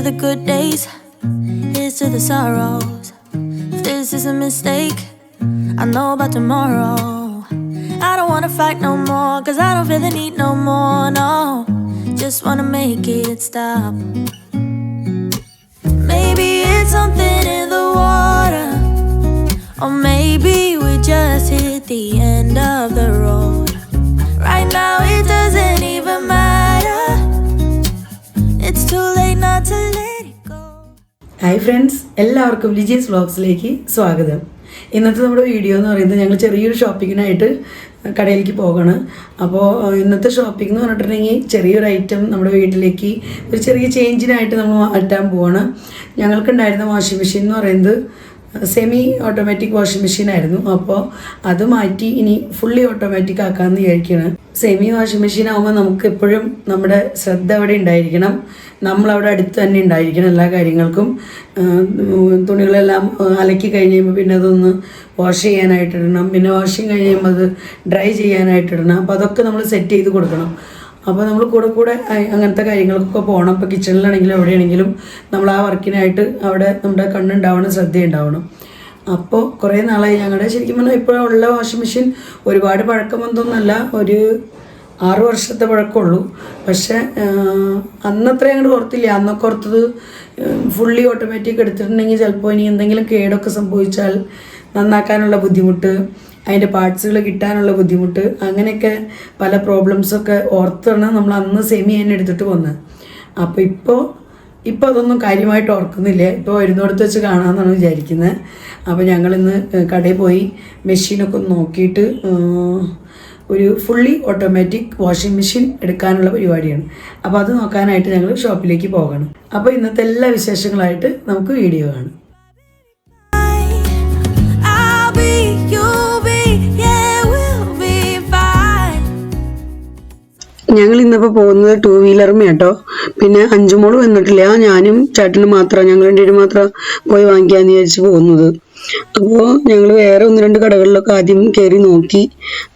the good days, here's to the sorrows. If this is a mistake, I know about tomorrow. I don't wanna fight no more, cause I don't feel the need no more, no. Just wanna make it stop. Maybe it's something in the water, or maybe we just hit the end of the road. Right now it doesn't even matter. It's too late not to let it go. Hi friends, എല്ലാവർക്കും ലിജീസ് വ്ലോഗ്സിലേക്ക് സ്വാഗതം. ഇന്നത്തെ നമ്മുടെ video എന്ന് പറയുന്നത് ഞങ്ങൾ ചെറിയൊരു ഷോപ്പിങ്ങിനായിട്ട് കടയിലേക്ക് പോകണം. അപ്പോൾ ഇന്നത്തെ ഷോപ്പിംഗ് എന്ന് പറഞ്ഞിട്ടുണ്ടെങ്കിൽ ചെറിയൊരു ഐറ്റം നമ്മുടെ വീട്ടിലേക്ക് ഒരു ചെറിയ ചേഞ്ചിനായിട്ട് നമ്മൾ മാറ്റാൻ പോവാണ്. ഞങ്ങൾക്കുണ്ടായിരുന്ന വാഷിംഗ് മെഷീൻ എന്ന് പറയുന്നത് സെമി ഓട്ടോമാറ്റിക് വാഷിംഗ് മെഷീൻ ആയിരുന്നു. അപ്പോൾ അത് മാറ്റി ഇനി ഫുള്ളി ഓട്ടോമാറ്റിക് ആക്കാമെന്ന് വിചാരിക്കുകയാണ്. സെമി വാഷിംഗ് മെഷീൻ ആകുമ്പോൾ നമുക്ക് എപ്പോഴും നമ്മുടെ ശ്രദ്ധ അവിടെ ഉണ്ടായിരിക്കണം, നമ്മളവിടെ അടുത്ത് തന്നെ ഉണ്ടായിരിക്കണം എല്ലാ കാര്യങ്ങൾക്കും. തുണികളെല്ലാം അലക്കി കഴിഞ്ഞ് കഴിയുമ്പോൾ പിന്നെ അതൊന്ന് വാഷ് ചെയ്യാനായിട്ടിടണം, പിന്നെ വാഷിങ് കഴിഞ്ഞ് കഴിയുമ്പോൾ അത് ഡ്രൈ ചെയ്യാനായിട്ടിടണം. അപ്പോൾ അതൊക്കെ നമ്മൾ സെറ്റ് ചെയ്ത് കൊടുക്കണം. അപ്പോൾ നമ്മൾ കൂടെ അങ്ങനത്തെ കാര്യങ്ങൾക്കൊക്കെ പോകണം. ഇപ്പോൾ കിച്ചണിലാണെങ്കിലും എവിടെയാണെങ്കിലും നമ്മൾ ആ വർക്കിനായിട്ട് അവിടെ നമ്മുടെ കണ്ണുണ്ടാവണം, ശ്രദ്ധയുണ്ടാവണം. അപ്പോൾ കുറേ നാളായി ഞങ്ങളുടെ ശരിക്കും പറഞ്ഞാൽ ഇപ്പോഴുള്ള വാഷിംഗ് മെഷീൻ ഒരുപാട് പഴക്കമൊന്നൊന്നല്ല, ഒരു 6 വർഷത്തെ പഴക്കമുള്ളൂ. പക്ഷേ അന്നത്ര ഞങ്ങൾ ഓർത്തില്ല. അന്നൊക്കെ ഓർത്തത് ഫുള്ളി ഓട്ടോമാറ്റിക് എടുത്തിട്ടുണ്ടെങ്കിൽ ചിലപ്പോൾ ഇനി എന്തെങ്കിലും കേടൊക്കെ സംഭവിച്ചാൽ നന്നാക്കാനുള്ള ബുദ്ധിമുട്ട്, അതിൻ്റെ പാർട്സുകൾ കിട്ടാനുള്ള ബുദ്ധിമുട്ട്, അങ്ങനെയൊക്കെ പല പ്രോബ്ലംസൊക്കെ ഓർത്താണ് നമ്മൾ അന്ന് സെമി തന്നെ എടുത്തിട്ട് വന്നത്. അപ്പോൾ ഇപ്പോൾ അതൊന്നും കാര്യമായിട്ട് ഓർക്കുന്നില്ല. ഇപ്പോൾ വരുന്നിടത്ത് വെച്ച് കാണാമെന്നാണ് വിചാരിക്കുന്നത്. അപ്പോൾ ഞങ്ങളിന്ന് കടയിൽ പോയി മെഷീനൊക്കെ ഒന്ന് നോക്കിയിട്ട് ഒരു ഫുള്ളി ഓട്ടോമാറ്റിക് വാഷിംഗ് മെഷീൻ എടുക്കാനുള്ള പരിപാടിയാണ്. അപ്പോൾ അത് നോക്കാനായിട്ട് ഞങ്ങൾ ഷോപ്പിലേക്ക് പോകണം. അപ്പോൾ ഇന്നത്തെ എല്ലാ വിശേഷങ്ങളായിട്ട് നമുക്ക് വീഡിയോ കാണാം. ഞങ്ങൾ ഇന്നിപ്പോൾ പോകുന്നത് 2 വീലറും കേട്ടോ. പിന്നെ 5 മോള് വന്നിട്ടില്ല, ഞാനും ചേട്ടനും മാത്രം, ഞങ്ങൾ രണ്ടുപേരും മാത്രം പോയി വാങ്ങിക്കാമെന്ന് വിചാരിച്ച് പോകുന്നത്. അപ്പോൾ ഞങ്ങൾ വേറെ 1-2 കടകളിലൊക്കെ ആദ്യം കയറി നോക്കി,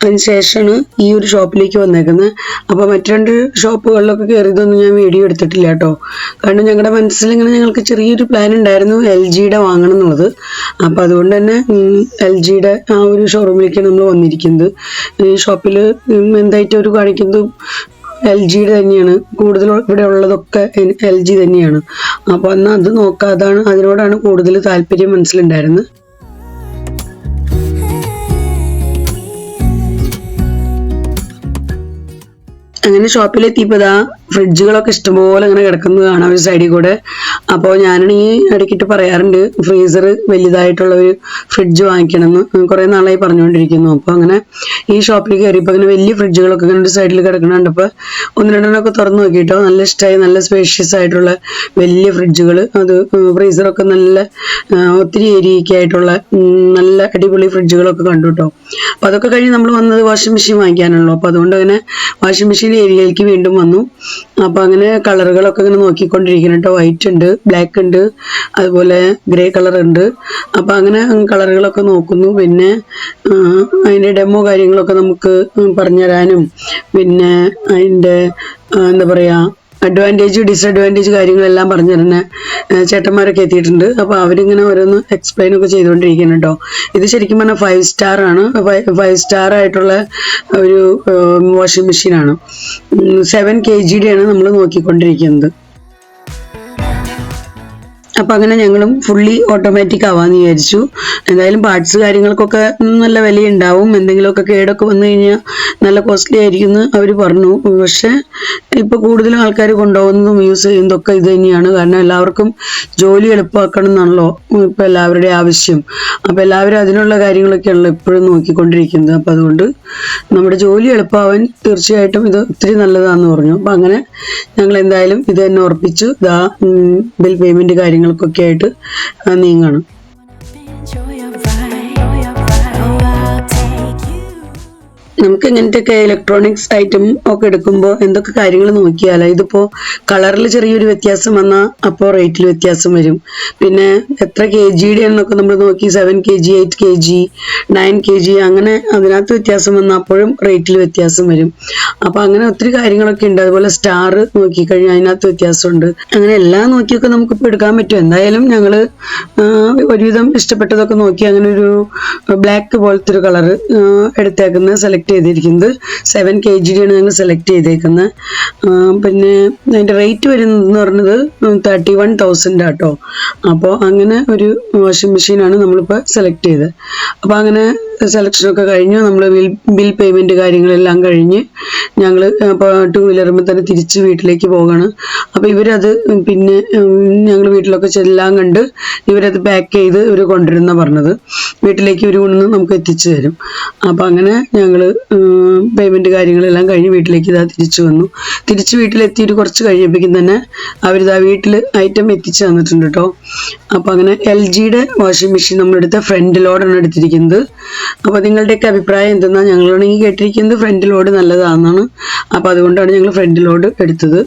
അതിന് ശേഷമാണ് ഈ ഒരു ഷോപ്പിലേക്ക് വന്നേക്കുന്നത്. അപ്പോൾ മറ്റ് 2 ഷോപ്പുകളിലൊക്കെ കയറിയതൊന്നും ഞാൻ വീഡിയോ എടുത്തിട്ടില്ല കേട്ടോ. കാരണം ഞങ്ങളുടെ മനസ്സിൽ ഇങ്ങനെ ഞങ്ങൾക്ക് ചെറിയൊരു പ്ലാൻ ഉണ്ടായിരുന്നു LGയുടെ വാങ്ങണം എന്നുള്ളത്. അപ്പോൾ അതുകൊണ്ട് തന്നെ LGയുടെ ആ ഒരു ഷോറൂമിലേക്കാണ് നമ്മൾ വന്നിരിക്കുന്നത്. ഈ ഷോപ്പിൽ എന്തായിട്ട് അവർ കാണിക്കുന്നത് LGയുടെ തന്നെയാണ് കൂടുതൽ, ഇവിടെ ഉള്ളതൊക്കെ LG തന്നെയാണ്. അപ്പോൾ എന്നാൽ അത് നോക്കാതാണ്, അതിനോടാണ് കൂടുതൽ താല്പര്യം മനസ്സിലുണ്ടായിരുന്നത്. അങ്ങനെ ഷോപ്പിലെത്തിയപ്പോൾ ഫ്രിഡ്ജുകളൊക്കെ ഇഷ്ടംപോലെ അങ്ങനെ കിടക്കുന്നത് കാണാം ഒരു സൈഡിൽ കൂടെ. അപ്പോൾ ഞാനാണെങ്കിൽ ഇടയ്ക്കിട്ട് പറയാറുണ്ട് ഫ്രീസർ വലുതായിട്ടുള്ള ഒരു ഫ്രിഡ്ജ് വാങ്ങിക്കണമെന്ന് കുറേ നാളായി പറഞ്ഞുകൊണ്ടിരിക്കുന്നു. അപ്പോൾ അങ്ങനെ ഈ ഷോപ്പിൽ കയറിയപ്പോൾ അങ്ങനെ വലിയ ഫ്രിഡ്ജുകളൊക്കെ അങ്ങനെ ഒരു സൈഡിൽ കിടക്കുന്നുണ്ട്. അപ്പോൾ 1-2 തുറന്നു നോക്കിയിട്ടോ, നല്ല ഇഷ്ടമായി. നല്ല സ്പേഷ്യസ് ആയിട്ടുള്ള വലിയ ഫ്രിഡ്ജുകൾ, അത് ഫ്രീസറൊക്കെ നല്ല ഒത്തിരി ഏരിയയ്ക്ക് ആയിട്ടുള്ള നല്ല അടിപൊളി ഫ്രിഡ്ജുകളൊക്കെ കണ്ടു കേട്ടോ. അപ്പോൾ അതൊക്കെ കഴിഞ്ഞ് നമ്മൾ വന്നത് വാഷിംഗ് മെഷീൻ വാങ്ങിക്കാനുള്ളൂ. അപ്പോൾ അതുകൊണ്ട് അങ്ങനെ വാഷിംഗ് മെഷീൻ ഏരിയയിലേക്ക് വീണ്ടും വന്നു. അപ്പോൾ അങ്ങനെ കളറുകളൊക്കെ ഇങ്ങനെ നോക്കിക്കൊണ്ടിരിക്കണം കേട്ടോ. വൈറ്റ് ഉണ്ട്, ബ്ലാക്ക് ഉണ്ട്, അതുപോലെ ഗ്രേ കളർ ഉണ്ട്. അപ്പോൾ അങ്ങനെ കളറുകളൊക്കെ നോക്കുന്നു. പിന്നെ അതിൻ്റെ ഡെമോ കാര്യങ്ങളൊക്കെ നമുക്ക് പറഞ്ഞുതരാനും പിന്നെ അതിൻ്റെ എന്താ പറയുക അഡ്വാൻറ്റേജ് ഡിസഡ്വാൻറ്റേജ് കാര്യങ്ങളെല്ലാം പറഞ്ഞു തരുന്ന ചേട്ടന്മാരൊക്കെ എത്തിയിട്ടുണ്ട്. അപ്പോൾ അവരിങ്ങനെ ഓരോന്ന് എക്സ്പ്ലെയിൻ ഒക്കെ ചെയ്തുകൊണ്ടിരിക്കുന്നു കേട്ടോ. ഇത് ശരിക്കും പറഞ്ഞാൽ 5 സ്റ്റാർ ആണ്. 5 സ്റ്റാർ ആയിട്ടുള്ള ഒരു വാഷിംഗ് മെഷീനാണ്. 7 kgയുടെ നമ്മൾ നോക്കിക്കൊണ്ടിരിക്കുന്നത്. അപ്പോൾ അങ്ങനെ ഞങ്ങളും ഫുള്ളി ഓട്ടോമാറ്റിക് ആവാമെന്ന് വിചാരിച്ചു. എന്തായാലും പാർട്സ് കാര്യങ്ങൾക്കൊക്കെ നല്ല വിലയുണ്ടാവും, എന്തെങ്കിലുമൊക്കെ കേടൊക്കെ വന്നു കഴിഞ്ഞാൽ നല്ല കോസ്റ്റ്ലി ആയിരിക്കും എന്ന് അവർ പറഞ്ഞു. പക്ഷേ ഇപ്പോൾ കൂടുതലും ആൾക്കാർ കൊണ്ടുപോകുന്നതും യൂസ് ചെയ്യുന്നതൊക്കെ ഇത് തന്നെയാണ്. കാരണം എല്ലാവർക്കും ജോലി എളുപ്പമാക്കണം എന്നാണല്ലോ ഇപ്പോൾ എല്ലാവരുടെയും ആവശ്യം. അപ്പോൾ എല്ലാവരും അതിനുള്ള കാര്യങ്ങളൊക്കെയാണല്ലോ എപ്പോഴും നോക്കിക്കൊണ്ടിരിക്കുന്നത്. അപ്പോൾ അതുകൊണ്ട് നമ്മുടെ ജോലി എളുപ്പമാവാൻ തീർച്ചയായിട്ടും ഇത് ഒത്തിരി നല്ലതാണെന്ന് പറഞ്ഞു. അപ്പോൾ അങ്ങനെ ഞങ്ങൾ എന്തായാലും ഇത് തന്നെ ഉറപ്പിച്ചു. ബിൽ പേയ്മെൻറ്റ് കാര്യങ്ങൾക്കൊക്കെ ആയിട്ട് നീങ്ങണം. നമുക്ക് ഇങ്ങനത്തെയൊക്കെ ഇലക്ട്രോണിക്സ് ഐറ്റം ഒക്കെ എടുക്കുമ്പോൾ എന്തൊക്കെ കാര്യങ്ങൾ നോക്കിയാലോ. ഇതിപ്പോൾ കളറിൽ ചെറിയൊരു വ്യത്യാസം വന്നാൽ അപ്പോൾ റേറ്റിൽ വ്യത്യാസം വരും. പിന്നെ എത്ര kg എന്നൊക്കെ നമ്മൾ നോക്കി 7 kg 8 kg 9 kg അങ്ങനെ അതിനകത്ത് വ്യത്യാസം വന്നാൽ അപ്പോഴും റേറ്റിൽ വ്യത്യാസം വരും. അപ്പോൾ അങ്ങനെ ഒത്തിരി കാര്യങ്ങളൊക്കെ ഉണ്ട്. അതുപോലെ സ്റ്റാർ നോക്കിക്കഴിഞ്ഞാൽ അതിനകത്ത് വ്യത്യാസമുണ്ട്. അങ്ങനെ എല്ലാം നോക്കിയൊക്കെ നമുക്കിപ്പോൾ എടുക്കാൻ പറ്റും. എന്തായാലും ഞങ്ങൾ ഒരുവിധം ഇഷ്ടപ്പെട്ടതൊക്കെ നോക്കി അങ്ങനെ ഒരു ബ്ലാക്ക് പോലത്തെ ഒരു കളർ എടുത്തേക്കുന്നത് സെലക്ട് ചെയ്തിരിക്കുന്നത് 7 kg ആണ് ഞങ്ങൾ സെലക്ട് ചെയ്തേക്കുന്നത്. പിന്നെ അതിൻ്റെ റേറ്റ് വരുന്നതെന്ന് പറഞ്ഞത് 31,000 ആട്ടോ. അപ്പോൾ അങ്ങനെ ഒരു വാഷിംഗ് മെഷീനാണ് നമ്മളിപ്പോൾ സെലക്ട് ചെയ്തത്. അപ്പോൾ അങ്ങനെ സെലക്ഷനൊക്കെ കഴിഞ്ഞു. നമ്മൾ ബിൽ പേയ്മെൻറ്റ് കാര്യങ്ങളെല്ലാം കഴിഞ്ഞ് ഞങ്ങൾ അപ്പോൾ 2 വീലറുമ്പോൾ തന്നെ തിരിച്ച് വീട്ടിലേക്ക് പോവുകയാണ്. അപ്പോൾ ഇവരത് പിന്നെ ഞങ്ങൾ വീട്ടിലൊക്കെ എല്ലാം കണ്ട് ഇവരത് പാക്ക് ചെയ്ത് ഇവർ കൊണ്ടുവരുന്ന പറഞ്ഞത് വീട്ടിലേക്ക് ഇവർ കൊണ്ടുവന്ന് നമുക്ക് എത്തിച്ചു തരും. അപ്പോൾ അങ്ങനെ ഞങ്ങൾ പേയ്മെൻറ്റ് കാര്യങ്ങളെല്ലാം കഴിഞ്ഞ് വീട്ടിലേക്ക് ഇതാ തിരിച്ചു വന്നു. തിരിച്ച് വീട്ടിലെത്തിയിട്ട് കുറച്ച് കഴിഞ്ഞപ്പോഴേക്കും തന്നെ അവരിതാ വീട്ടിൽ ഐറ്റം എത്തിച്ചു തന്നിട്ടുണ്ട് കേട്ടോ. അപ്പോൾ അങ്ങനെ LGയുടെ വാഷിംഗ് മെഷീൻ നമ്മളെടുത്ത ഫ്രണ്ട് ലോഡാണ് എടുത്തിരിക്കുന്നത്. അപ്പോൾ നിങ്ങളുടെയൊക്കെ അഭിപ്രായം എന്തെന്നാൽ ഞങ്ങളാണെങ്കിൽ കേട്ടിരിക്കുന്നത് ഫ്രണ്ട് ലോഡ് നല്ലതാണെന്നാണ്. അപ്പോൾ അതുകൊണ്ടാണ് ഞങ്ങൾ ഫ്രണ്ട് ലോഡ് എടുത്തത്.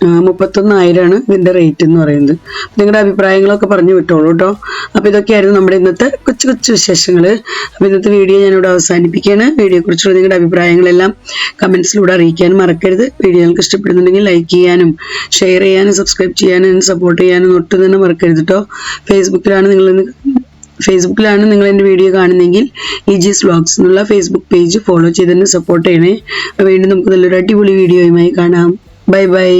31,000 ഇതിൻ്റെ റേറ്റ് എന്ന് പറയുന്നത്. നിങ്ങളുടെ അഭിപ്രായങ്ങളൊക്കെ പറഞ്ഞു വിട്ടോളൂ കേട്ടോ. അപ്പോൾ ഇതൊക്കെയായിരുന്നു നമ്മുടെ ഇന്നത്തെ കൊച്ചു കൊച്ചു വിശേഷങ്ങൾ. അപ്പോൾ ഇന്നത്തെ വീഡിയോ ഞാനിവിടെ അവസാനിപ്പിക്കുകയാണ്. വീഡിയോയെക്കുറിച്ചുള്ള നിങ്ങളുടെ അഭിപ്രായങ്ങളെല്ലാം കമൻസിലൂടെ അറിയിക്കാനും മറക്കരുത്. വീഡിയോ നിങ്ങൾക്ക് ഇഷ്ടപ്പെടുന്നുണ്ടെങ്കിൽ ലൈക്ക് ചെയ്യാനും ഷെയർ ചെയ്യാനും സബ്സ്ക്രൈബ് ചെയ്യാനും സപ്പോർട്ട് ചെയ്യാനും ഒട്ടും തന്നെ മറക്കരുത് കേട്ടോ. ഫേസ്ബുക്കിലാണ് നിങ്ങൾ എൻ്റെ വീഡിയോ കാണുന്നതെങ്കിൽ EGS വ്ളോഗ്സ് എന്നുള്ള ഫേസ്ബുക്ക് പേജ് ഫോളോ ചെയ്ത് തന്നെ സപ്പോർട്ട് ചെയ്യണേ. വീണ്ടും നമുക്ക് നല്ലൊരു അടിപൊളി വീഡിയോയുമായി കാണാം. Bye bye.